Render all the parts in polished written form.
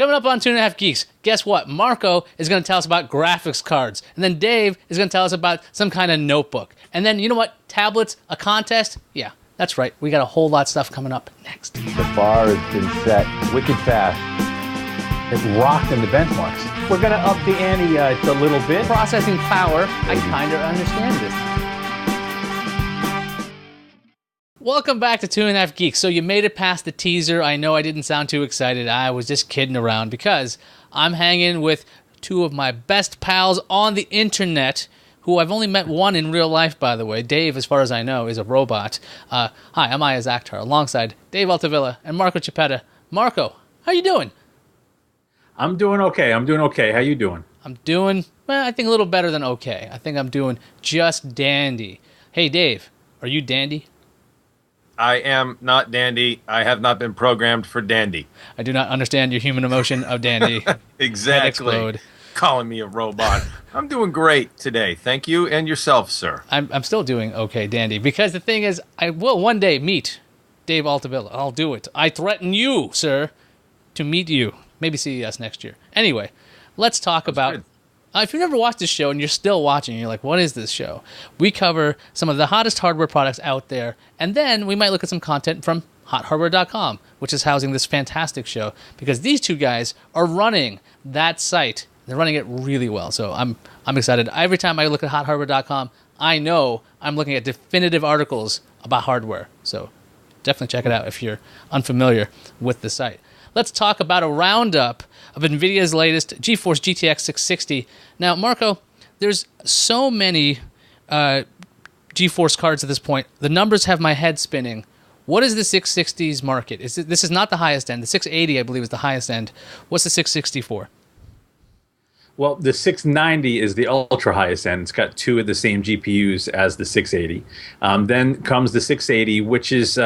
Coming up on 2.5 Geeks, guess what? Marco is going to tell us about graphics cards. And then Dave is going to tell us about some kind of notebook. And then, you know what? Tablets, a contest? Yeah, that's right. We got a whole lot of stuff coming up next. The bar has been set wicked fast. It rocked in the benchmarks. We're going to up the ante a little bit. Processing power, I kind of understand this. Welcome back to 2.5 Geeks. So you made it past the teaser. I know I didn't sound too excited. I was just kidding around because I'm hanging with two of my best pals on the internet, who I've only met one in real life, by the way. Dave, as far as I know, is a robot. Hi, I'm Ayaz Akhtar, alongside Dave Altavilla and Marco Chiappetta. Marco, how you doing? I'm doing okay. How you doing? I'm doing, well, I think a little better than okay. I think I'm doing just dandy. Hey, Dave, are you dandy? I am not dandy. I have not been programmed for dandy. I do not understand your human emotion of dandy. Exactly. Explode. Calling me a robot. I'm doing great today. Thank you, and yourself, sir. I'm still doing okay, dandy, because the thing is, I will one day meet Dave Altavilla. I'll do it. I threaten you, sir, to meet you. Maybe CES next year. Anyway, let's talk about... if you've never watched this show and you're still watching, you're like, what is this show? We cover some of the hottest hardware products out there, and then we might look at some content from HotHardware.com, which is housing this fantastic show, because these two guys are running that site. They're running it really well, so I'm excited. Every time I look at HotHardware.com, I know I'm looking at definitive articles about hardware, so definitely check it out if you're unfamiliar with the site. Let's talk about a roundup of NVIDIA's latest GeForce GTX 660. Now, Marco, there's so many GeForce cards at this point. The numbers have my head spinning. What is the 660's market? This is not the highest end. The 680, I believe, is the highest end. What's the 660 for? Well, the 690 is the ultra highest end. It's got two of the same GPUs as the 680. Then comes the 680, which is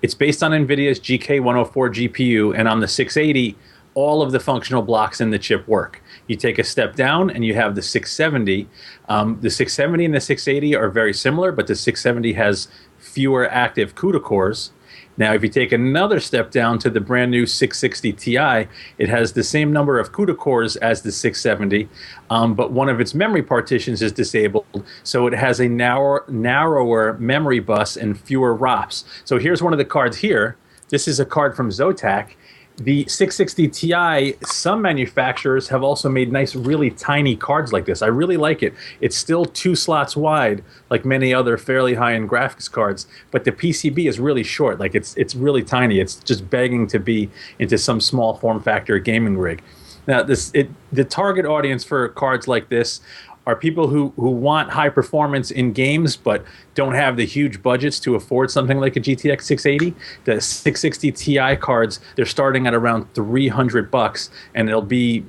it's based on NVIDIA's GK104 GPU, and on the 680, all of the functional blocks in the chip work. You take a step down, and you have the 670. The 670 and the 680 are very similar, but the 670 has fewer active CUDA cores. Now, if you take another step down to the brand new 660 Ti, it has the same number of CUDA cores as the 670, but one of its memory partitions is disabled, so it has a narrower memory bus and fewer ROPs. So here's one of the cards here. This is a card from Zotac. The 660 Ti, some manufacturers have also made nice, really tiny cards like this. I really like it. It's still 2 slots wide, like many other fairly high-end graphics cards, but the PCB is really short. Like it's really tiny. It's just begging to be into some small form factor gaming rig. Now, the target audience for cards like this are people who want high performance in games but don't have the huge budgets to afford something like a GTX 680. The 660 Ti cards, they're starting at around $300, and it'll be,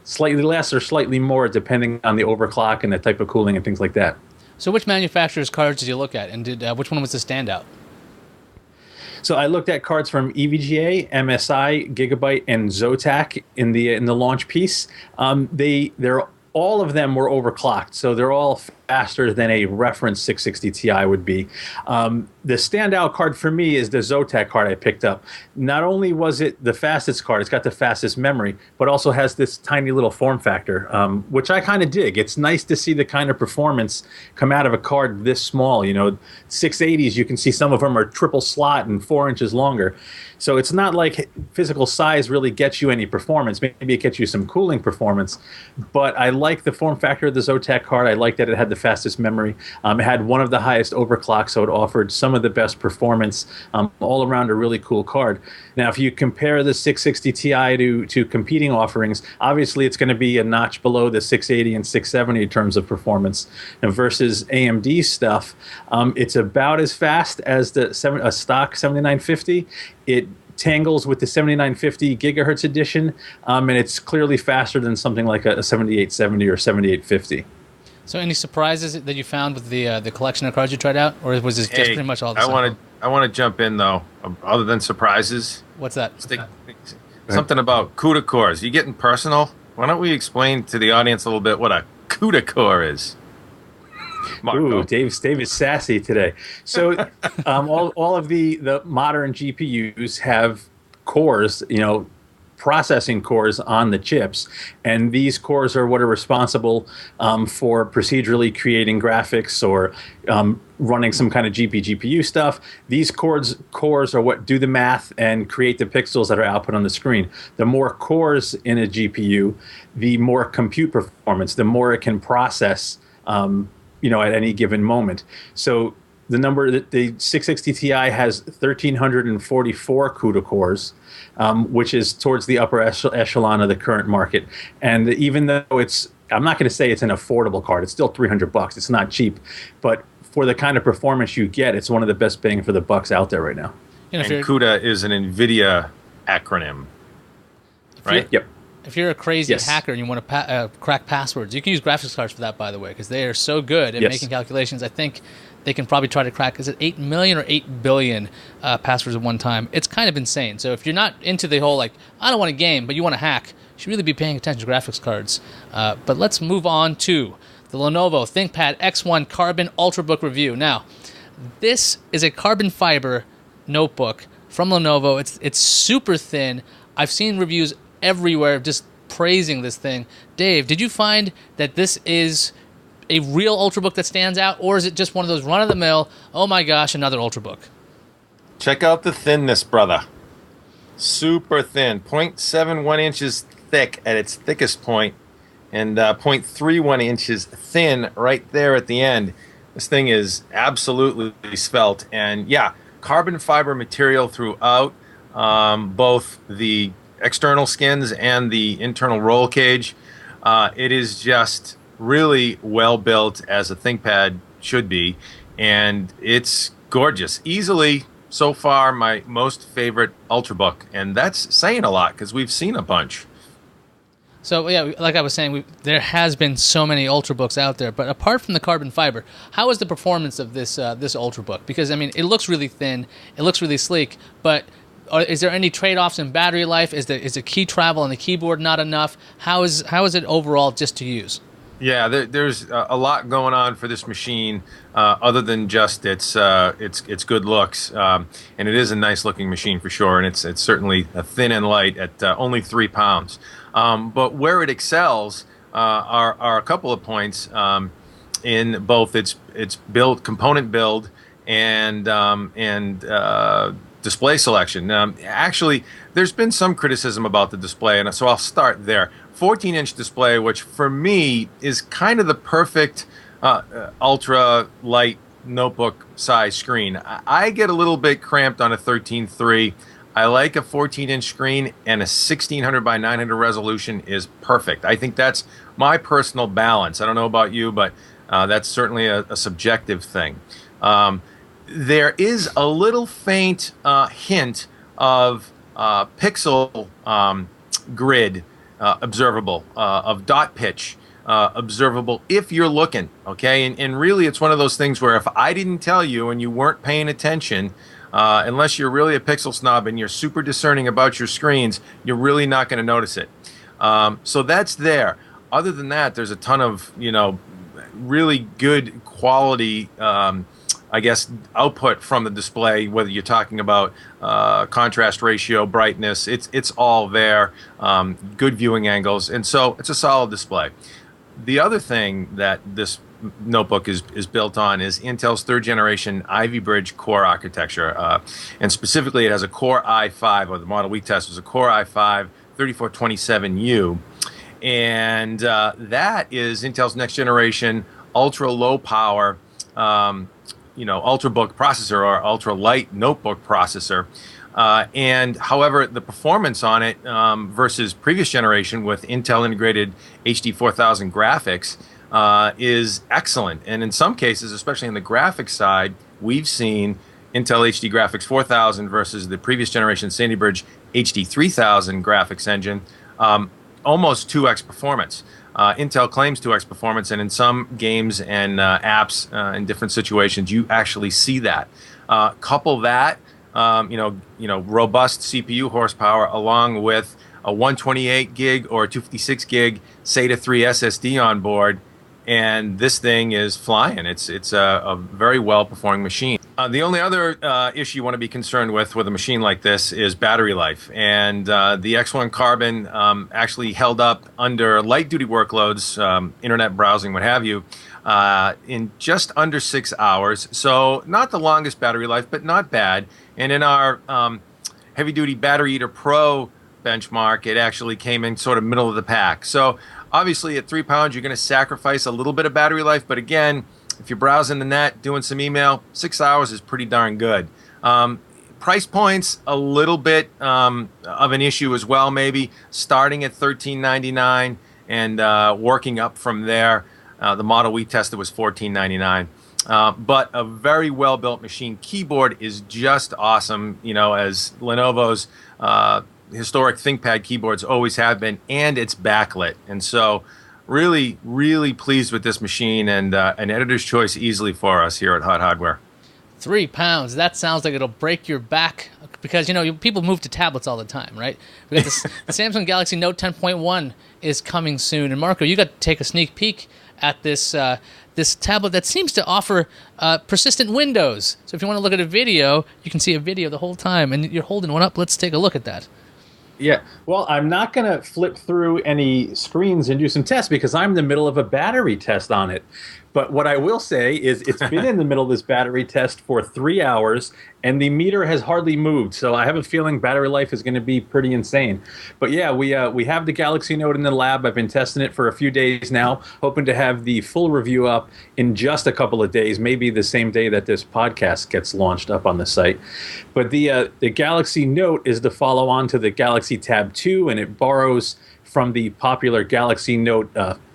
slightly less or slightly more depending on the overclock and the type of cooling and things like that. So which manufacturer's cards did you look at, and which one was the standout? So I looked at cards from EVGA, MSI, Gigabyte, and Zotac in the launch piece. They're all of them were overclocked, so they're all faster than a reference 660 Ti would be. The standout card for me is the Zotac card I picked up. Not only was it the fastest card, it's got the fastest memory, but also has this tiny little form factor, which I kind of dig. It's nice to see the kind of performance come out of a card this small. 680s, you can see some of them are triple slot and 4 inches longer. So it's not like physical size really gets you any performance. Maybe it gets you some cooling performance. But I like the form factor of the Zotac card. I like that it had the fastest memory. It had one of the highest overclocks, so it offered some of the best performance. All around a really cool card. Now, if you compare the 660 Ti to competing offerings, obviously it's going to be a notch below the 680 and 670 in terms of performance. Now, versus AMD stuff, it's about as fast as a stock 7950. It tangles with the 7950 gigahertz edition, and it's clearly faster than something like a 7870 or 7850. So any surprises that you found with the collection of cards you tried out, or was this just pretty much all the same? I want to jump in, though, other than surprises. What's that? Something about CUDA cores. You getting personal? Why don't we explain to the audience a little bit what a CUDA core is? Marco. Ooh, Dave is sassy today. So all of the modern GPUs have cores, processing cores on the chips, and these cores are what are responsible for procedurally creating graphics or running some kind of GPU stuff. These cores are what do the math and create the pixels that are output on the screen. The more cores in a GPU, the more compute performance, the more it can process at any given moment. So the number that the 660 Ti has 1,344 CUDA cores, which is towards the upper echelon of the current market. And even though I'm not going to say it's an affordable card, it's still $300. It's not cheap, but for the kind of performance you get, it's one of the best bang for the bucks out there right now. And CUDA is an NVIDIA acronym, right? Yep. If you're a crazy hacker and you want to crack passwords, you can use graphics cards for that, by the way, because they are so good at making calculations. I think they can probably try to crack, is it 8 million or 8 billion passwords at one time? It's kind of insane. So if you're not into the whole, I don't want to game, but you want to hack, you should really be paying attention to graphics cards. But let's move on to the Lenovo ThinkPad X1 Carbon Ultrabook review. Now, this is a carbon fiber notebook from Lenovo. It's super thin. I've seen reviews everywhere just praising this thing. Dave, did you find that this is a real Ultrabook that stands out, or is it just one of those run-of-the-mill, oh my gosh, another Ultrabook? Check out the thinness, brother. Super thin. 0.71 inches thick at its thickest point, and 0.31 inches thin right there at the end. This thing is absolutely svelte, and yeah, carbon fiber material throughout, both the external skins and the internal roll cage. It is just really well built, as a ThinkPad should be, and it's gorgeous. Easily, so far, my most favorite Ultrabook, and that's saying a lot because we've seen a bunch. So yeah, like I was saying, there has been so many Ultrabooks out there, but apart from the carbon fiber, how is the performance of this Ultrabook? Because I mean, it looks really thin, it looks really sleek, but is there any trade-offs in battery life? Is the key travel on the keyboard not enough? How is it overall just to use? Yeah, there's a lot going on for this machine, other than just its good looks, and it is a nice-looking machine for sure, and it's certainly thin and light at only 3 pounds. But where it excels are a couple of points in both its component build and display selection. Actually, there's been some criticism about the display, and so I'll start there. 14-inch display, which for me is kind of the perfect ultra light notebook size screen. I get a little bit cramped on a 13.3. I like a 14-inch screen, and a 1600 by 900 resolution is perfect. I think that's my personal balance. I don't know about you, but that's certainly a subjective thing. There is a little faint hint of pixel grid observable, of dot pitch observable if you're looking, okay? And really, it's one of those things where if I didn't tell you and you weren't paying attention, unless you're really a pixel snob and you're super discerning about your screens, you're really not going to notice it. So that's there. Other than that, there's a ton of, really good quality output from the display, whether you're talking about contrast ratio, brightness, it's all there, good viewing angles, and so it's a solid display. The other thing that this notebook is built on is Intel's 3rd generation Ivy Bridge core architecture, and specifically it has a Core i5, or the model we test was a Core i5 3427U, and that is Intel's next generation ultra low power Ultrabook processor, or ultra light notebook processor, and however the performance on it versus previous generation with Intel integrated HD 4000 graphics is excellent, and in some cases, especially on the graphics side, we've seen Intel HD Graphics 4000 versus the previous generation Sandy Bridge HD 3000 graphics engine, almost 2x performance. Intel claims 2x performance, and in some games and apps in different situations, you actually see that. Couple that, robust CPU horsepower along with a 128 gig or 256 gig SATA 3 SSD on board, and this thing is flying. It's a very well performing machine. The only other issue you want to be concerned with a machine like this is battery life. And the X1 Carbon actually held up under light-duty workloads, internet browsing, what have you, in just under 6 hours. So not the longest battery life, but not bad. And in our heavy-duty Battery Eater Pro benchmark, it actually came in sort of middle of the pack. So obviously at 3 pounds, you're going to sacrifice a little bit of battery life. But again, if you're browsing the net, doing some email, 6 hours is pretty darn good. Price points, a little bit of an issue as well, maybe starting at $13.99 and working up from there. The model we tested was $14.99. But a very well-built machine. Keyboard is just awesome, you know, as Lenovo's historic ThinkPad keyboards always have been, and it's backlit. And so really, really pleased with this machine, and an editor's choice easily for us here at Hot Hardware. 3 pounds. That sounds like it'll break your back because, you know, people move to tablets all the time, right? We got this, the Samsung Galaxy Note 10.1 is coming soon. And Marco, you got to take a sneak peek at this this tablet that seems to offer persistent windows. So if you want to look at a video, you can see a video the whole time, and you're holding one up. Let's take a look at that. Yeah, well, I'm not going to flip through any screens and do some tests because I'm in the middle of a battery test on it. But what I will say is it's been in the middle of this battery test for 3 hours, and the meter has hardly moved. So I have a feeling battery life is going to be pretty insane. But yeah, we have the Galaxy Note in the lab. I've been testing it for a few days now, hoping to have the full review up in just a couple of days, maybe the same day that this podcast gets launched up on the site. But the Galaxy Note is the follow-on to the Galaxy Tab 2, and it borrows from the popular Galaxy Note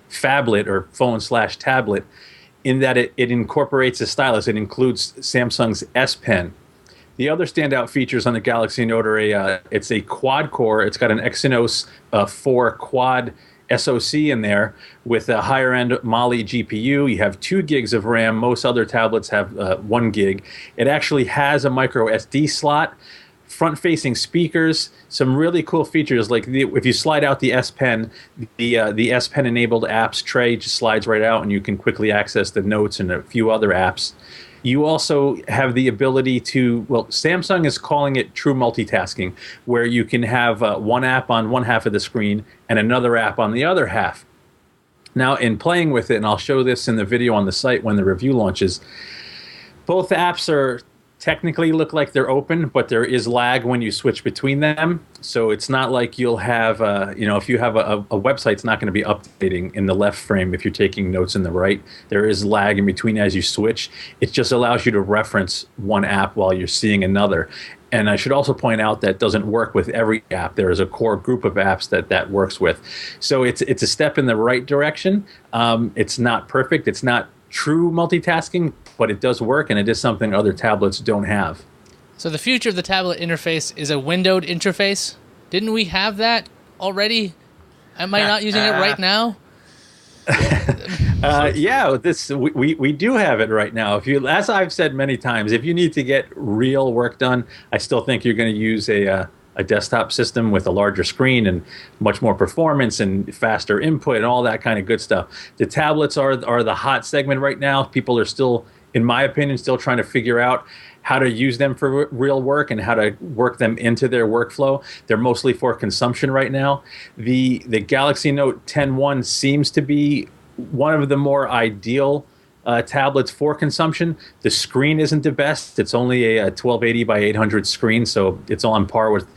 phablet or phone/tablet in that it incorporates a stylus. It includes Samsung's S Pen. The other standout features on the Galaxy Note are it's a quad core. It's got an Exynos 4 quad SoC in there with a higher end Mali GPU. You have 2 gigs of RAM. Most other tablets have 1 gig. It actually has a micro SD slot, front-facing speakers, some really cool features like if you slide out the S Pen, the S Pen enabled apps tray just slides right out, and you can quickly access the notes and a few other apps. You also have the ability to, well, Samsung is calling it true multitasking, where you can have one app on one half of the screen and another app on the other half. Now, in playing with it, and I'll show this in the video on the site when the review launches, both apps are technically look like they're open, but there is lag when you switch between them. So it's not like you'll have, if you have a website, it's not going to be updating in the left frame if you're taking notes in the right. There is lag in between as you switch. It just allows you to reference one app while you're seeing another. And I should also point out that doesn't work with every app. There is a core group of apps that works with. So it's a step in the right direction. It's not perfect. It's not true multitasking, but it does work, and it is something other tablets don't have. So the future of the tablet interface is a windowed interface. Didn't we have that already? Am I not using it right now? Yeah, we do have it right now. As I've said many times, if you need to get real work done, I still think you're going to use a desktop system with a larger screen and much more performance and faster input and all that kind of good stuff. The tablets are the hot segment right now. People are still, in my opinion, still trying to figure out how to use them for real work and how to work them into their workflow. They're mostly for consumption right now. The Galaxy Note 10.1 seems to be one of the more ideal tablets for consumption. The screen isn't the best. It's only a 1280 by 800 screen, so it's on par with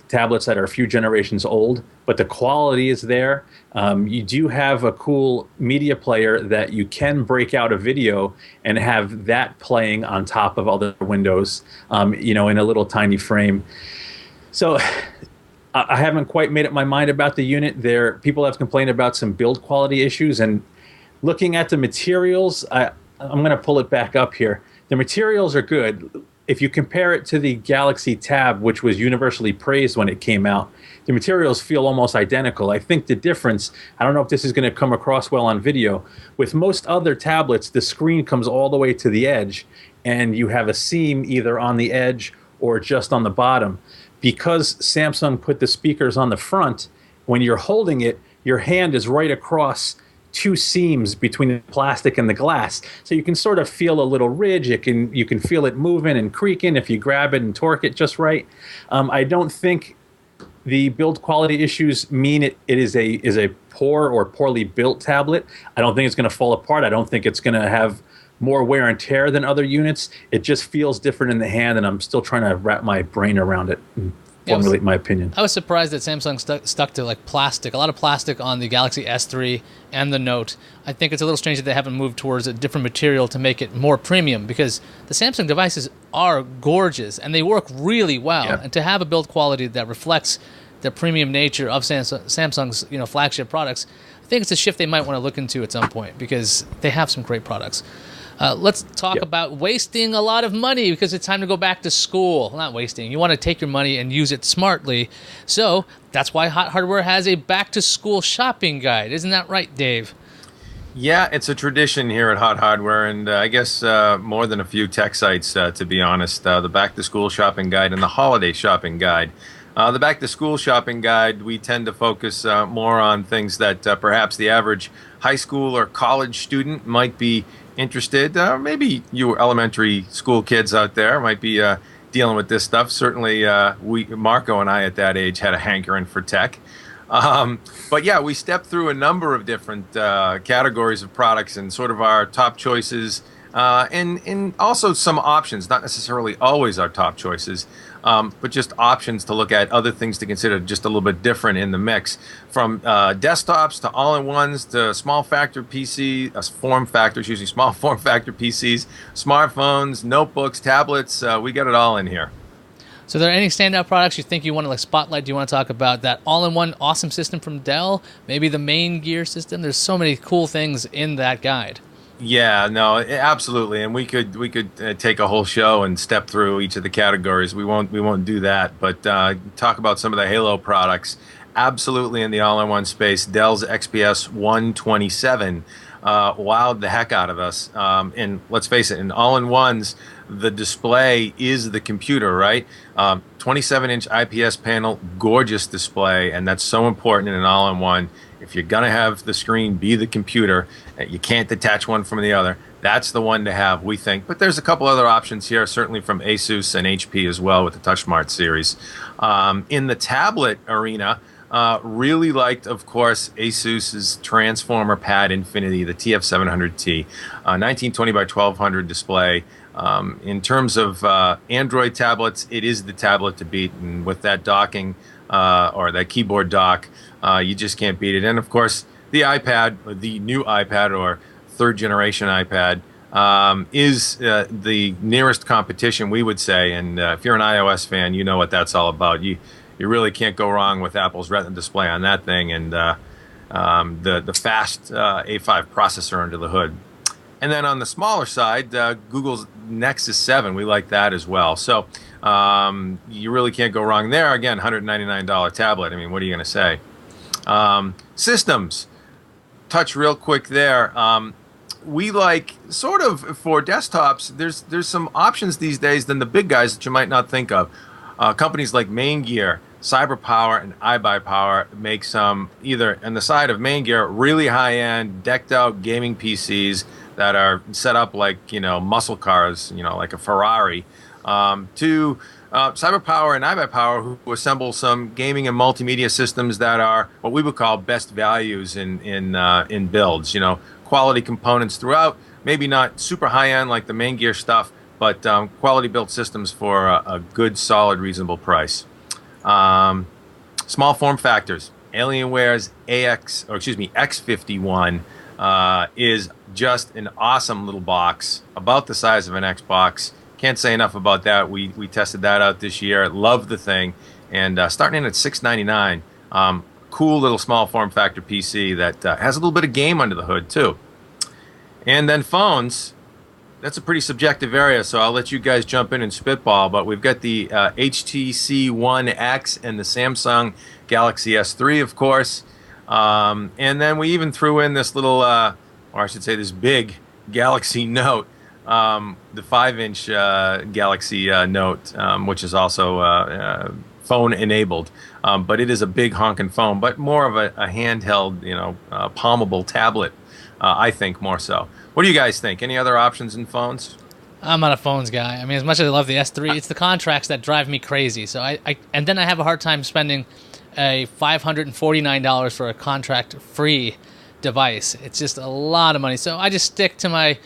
tablets that are a few generations old, but the quality is there. You do have a cool media player that you can break out a video and have that playing on top of other windows, in a little tiny frame. So I haven't quite made up my mind about the unit. People have complained about some build quality issues, and looking at the materials, I'm going to pull it back up here. The materials are good. If you compare it to the Galaxy Tab, which was universally praised when it came out, the materials feel almost identical. I think the difference, I don't know if this is going to come across well on video, with most other tablets, the screen comes all the way to the edge, and you have a seam either on the edge or just on the bottom. Because Samsung put the speakers on the front, when you're holding it, your hand is right across two seams between the plastic and the glass, so you can sort of feel a little ridge. You can feel it moving and creaking if you grab it and torque it just right. I don't think the build quality issues mean it is a poor or poorly built tablet. I don't think it's going to fall apart. I don't think it's going to have more wear and tear than other units. It just feels different in the hand, and I'm still trying to wrap my brain around it and formulate my opinion. I was surprised that Samsung stuck to like plastic, a lot of plastic on the Galaxy S3 and the Note. I think it's a little strange that they haven't moved towards a different material to make it more premium, because the Samsung devices are gorgeous and they work really well. Yeah. And to have a build quality that reflects the premium nature of Samsung's flagship products, I think it's a shift they might want to look into at some point, because they have some great products. Let's talk about wasting a lot of money, because it's time to go back to school. Not wasting. You want to take your money and use it smartly. So that's why Hot Hardware has a back-to-school shopping guide. Isn't that right, Dave? Yeah, it's a tradition here at Hot Hardware, and I guess more than a few tech sites, to be honest. The back-to-school shopping guide and the holiday shopping guide. The back-to-school shopping guide, we tend to focus more on things that perhaps the average high school or college student might be interested. Maybe you elementary school kids out there might be dealing with this stuff. Certainly, Marco and I at that age had a hankering for tech. But yeah, we stepped through a number of different categories of products and sort of our top choices, and also some options, not necessarily always our top choices, but just options to look at, other things to consider, just a little bit different in the mix. From desktops to all-in-ones to small factor PC, form factors, using small form factor PCs, smartphones, notebooks, tablets, we got it all in here. So are there any standout products you think you want to spotlight? Do you want to talk about that all-in-one awesome system from Dell? Maybe the main gear system? There's so many cool things in that guide. Yeah, no, absolutely, and we could take a whole show and step through each of the categories. We won't do that, but talk about some of the Halo products. Absolutely, in the all-in-one space, Dell's XPS 127 wowed the heck out of us. And let's face it, in all-in-ones, the display is the computer, right? 27-inch IPS panel, gorgeous display, and that's so important in an all-in-one. If you're going to have the screen be the computer, you can't detach one from the other. That's the one to have, we think. But there's a couple other options here, certainly from Asus and HP as well with the TouchSmart series. In the tablet arena, really liked, of course, Asus's Transformer Pad Infinity, the TF700T, 1920 by 1200 display. In terms of Android tablets, it is the tablet to beat, and with that docking or that keyboard dock, you just can't beat it. And of course, the iPad, or the new iPad or third generation iPad, is the nearest competition, we would say. And if you're an iOS fan, you know what that's all about. You really can't go wrong with Apple's Retina display on that thing, and the fast A5 processor under the hood. And then on the smaller side, Google's Nexus 7, we like that as well. So you really can't go wrong there. Again, $199 tablet. I mean, what are you going to say? Systems. Touch real quick there. We like, sort of, for desktops, there's some options these days than the big guys that you might not think of. Companies like Main Gear, CyberPower, and iBuyPower make some, either on the side of Main Gear, really high-end, decked-out gaming PCs that are set up like, muscle cars, like a Ferrari, to CyberPower and iBuyPower, who assemble some gaming and multimedia systems that are what we would call best values in builds. Quality components throughout, maybe not super high-end like the Main Gear stuff, but quality built systems for a good, solid, reasonable price. Small form factors. Alienware's X51 is just an awesome little box, about the size of an Xbox. Can't say enough about that. We tested that out this year. Love the thing, and starting in at $699. Cool little small form factor PC that has a little bit of game under the hood too. And then phones. That's a pretty subjective area, so I'll let you guys jump in and spitball. But we've got the HTC One X and the Samsung Galaxy S3, of course. And then we even threw in this little, or I should say this big Galaxy Note, the 5-inch Galaxy Note, which is also phone enabled. But it is a big honking phone, but more of a handheld, palmable tablet. I think more so. What do you guys think? Any other options in phones? I'm not a phones guy. I mean, as much as I love the S3, it's the contracts that drive me crazy. So and then I have a hard time spending a $549 for a contract-free device. It's just a lot of money. So I just stick to my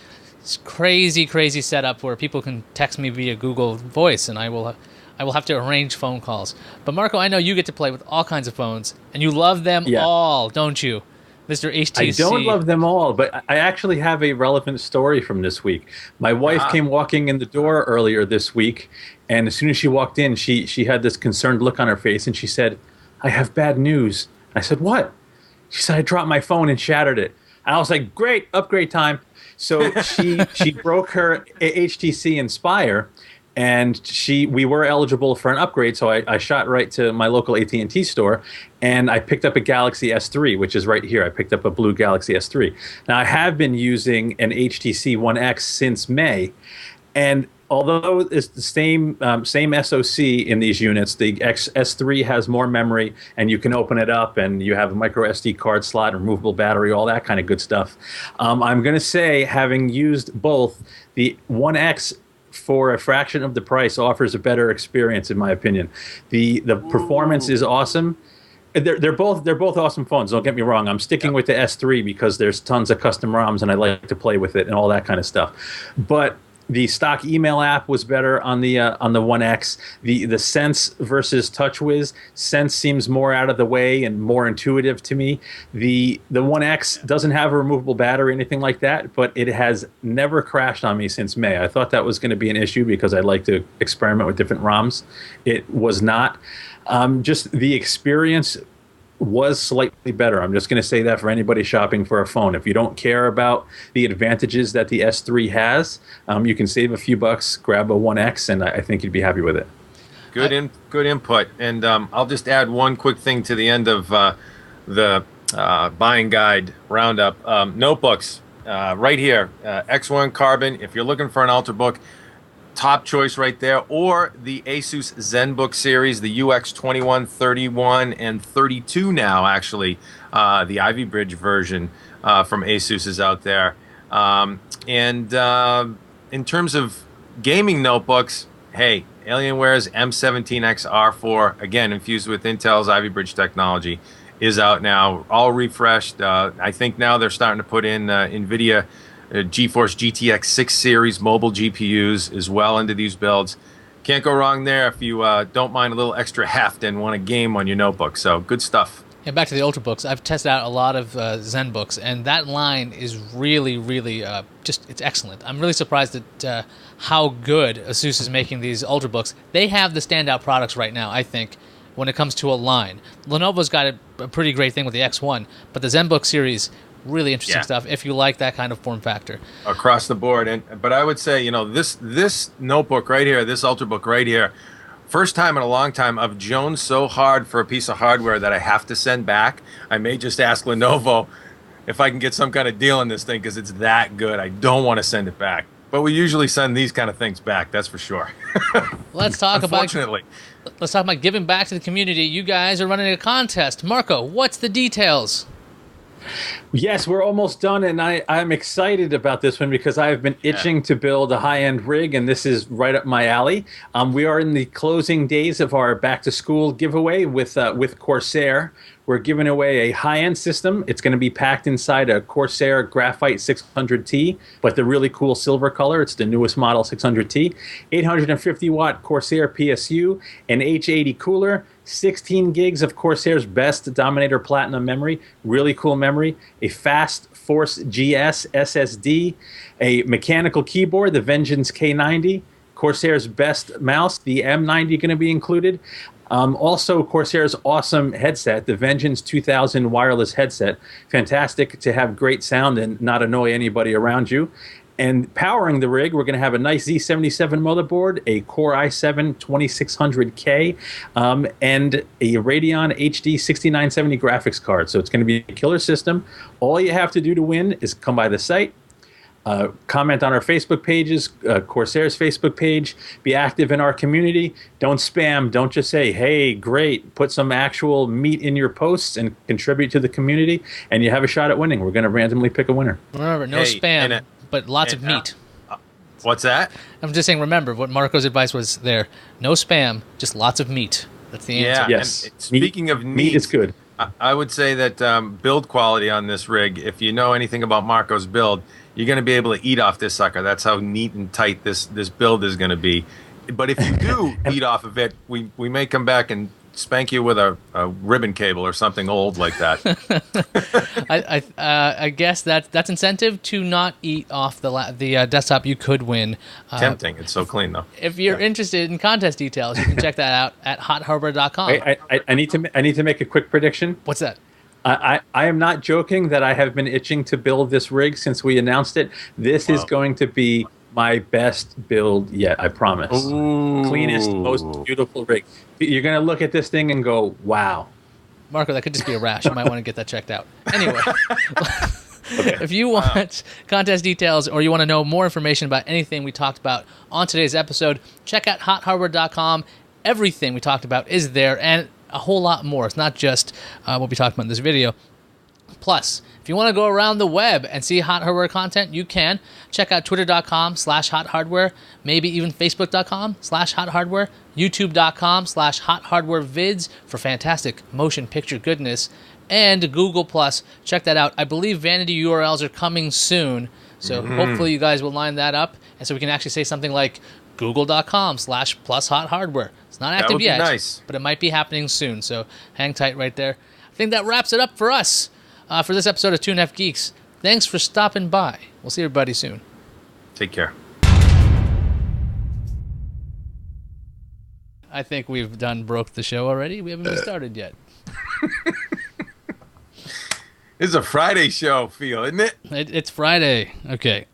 crazy setup where people can text me via Google Voice, and I will have to arrange phone calls. But Marco, I know you get to play with all kinds of phones, and you love them all, don't you, Mr. HTC? I don't love them all, but I actually have a relevant story from this week. My wife came walking in the door earlier this week, and as soon as she walked in, she had this concerned look on her face, and she said, "I have bad news." I said, "What?" She said, "I dropped my phone and shattered it." And I was like, "Great, upgrade time." So she broke her HTC Inspire, and we were eligible for an upgrade. So I shot right to my local AT&T store, and I picked up a Galaxy S3, which is right here. I picked up a blue Galaxy S3. Now I have been using an HTC One X since May, and although it's the same SoC in these units, the S3 has more memory, and you can open it up, and you have a micro SD card slot, removable battery, all that kind of good stuff. I'm going to say, having used both, the One X for a fraction of the price offers a better experience, in my opinion. The performance is awesome. They're both awesome phones. Don't get me wrong. I'm sticking with the S3 because there's tons of custom ROMs, and I like to play with it and all that kind of stuff. But the stock email app was better on the One X. The Sense versus TouchWiz. Sense seems more out of the way and more intuitive to me. The One X doesn't have a removable battery or anything like that, but it has never crashed on me since May. I thought that was going to be an issue because I like to experiment with different ROMs. It was not. Just the experience was slightly better. I'm just going to say that for anybody shopping for a phone. If you don't care about the advantages that the S3 has, you can save a few bucks, grab a One X, and I think you'd be happy with it. Good input. And I'll just add one quick thing to the end of the buying guide roundup. Notebooks, right here, X1 Carbon. If you're looking for an Ultrabook, top choice right there, or the Asus ZenBook series, the UX 21, 31, and 32 now, actually. The Ivy Bridge version from Asus is out there. In terms of gaming notebooks, hey, Alienware's M17X R4, again, infused with Intel's Ivy Bridge technology, is out now, all refreshed. I think now they're starting to put in NVIDIA GeForce GTX 6 series mobile GPUs as well into these builds. Can't go wrong there if you don't mind a little extra heft and want a game on your notebook. So good stuff. Yeah, back to the Ultrabooks. I've tested out a lot of ZenBooks, and that line is really it's excellent. I'm really surprised at how good Asus is making these Ultrabooks. They have the standout products right now, I think, when it comes to a line. Lenovo's got a pretty great thing with the X1, but the ZenBook series, really interesting stuff if you like that kind of form factor. Across the board. But I would say, this notebook right here, this Ultrabook right here, first time in a long time, I've jonesed so hard for a piece of hardware that I have to send back. I may just ask Lenovo if I can get some kind of deal on this thing because it's that good. I don't want to send it back. But we usually send these kind of things back, that's for sure. Let's talk about giving back to the community. You guys are running a contest. Marco, what's the details? Yes, we're almost done, and I'm excited about this one because I've been itching to build a high-end rig, and this is right up my alley. We are in the closing days of our back-to-school giveaway with Corsair. We're giving away a high-end system. It's going to be packed inside a Corsair Graphite 600T, but the really cool silver color. It's the newest model 600T. 850-watt Corsair PSU, an H80 cooler, 16 gigs of Corsair's best Dominator Platinum memory, really cool memory, a Fast Force GS SSD, a mechanical keyboard, the Vengeance K90, Corsair's best mouse, the M90 going to be included. Also, Corsair's awesome headset, the Vengeance 2000 wireless headset. Fantastic to have great sound and not annoy anybody around you. And powering the rig, we're going to have a nice Z77 motherboard, a Core i7 2600K, and a Radeon HD 6970 graphics card. So it's going to be a killer system. All you have to do to win is come by the site, comment on our Facebook pages, Corsair's Facebook page. Be active in our community. Don't spam. Don't just say, hey, great. Put some actual meat in your posts and contribute to the community, and you have a shot at winning. We're going to randomly pick a winner. Remember, no spam, but lots of meat. What's that? I'm just saying, remember what Marco's advice was there. No spam, just lots of meat. That's the answer. Yeah, yes. And speaking of meat is good. I would say that build quality on this rig, if you know anything about Marco's build, you're going to be able to eat off this sucker. That's how neat and tight this build is going to be. But if you do eat off of it, we may come back and spank you with a ribbon cable or something old like that. I guess that's incentive to not eat off the desktop. You could win. Tempting. It's so clean though. If you're interested in contest details, you can check that out at HotHardware.com. I need to make a quick prediction. What's that? I am not joking that I have been itching to build this rig since we announced it. This is going to be my best build yet, I promise. Ooh. Cleanest, most beautiful rig. You're going to look at this thing and go, wow. Marco, that could just be a rash. You might want to get that checked out. Anyway, if you want contest details or you want to know more information about anything we talked about on today's episode, check out HotHardware.com. Everything we talked about is there, and a whole lot more. It's not just what we talked about in this video. Plus, if you want to go around the web and see Hot Hardware content, you can. Check out twitter.com/hothardware, maybe even facebook.com/hothardware, youtube.com/hothardwarevids for fantastic motion picture goodness, and Google+. Check that out. I believe vanity URLs are coming soon, so hopefully you guys will line that up, and so we can actually say something like google.com/+hothardware. It's not active yet, nice. But it might be happening soon, so hang tight right there. I think that wraps it up for us. For this episode of 2.5 Geeks. Thanks for stopping by. We'll see everybody soon. Take care. I think we've broke the show already. We haven't even started yet. This is a Friday show feel, isn't it? It's Friday. Okay.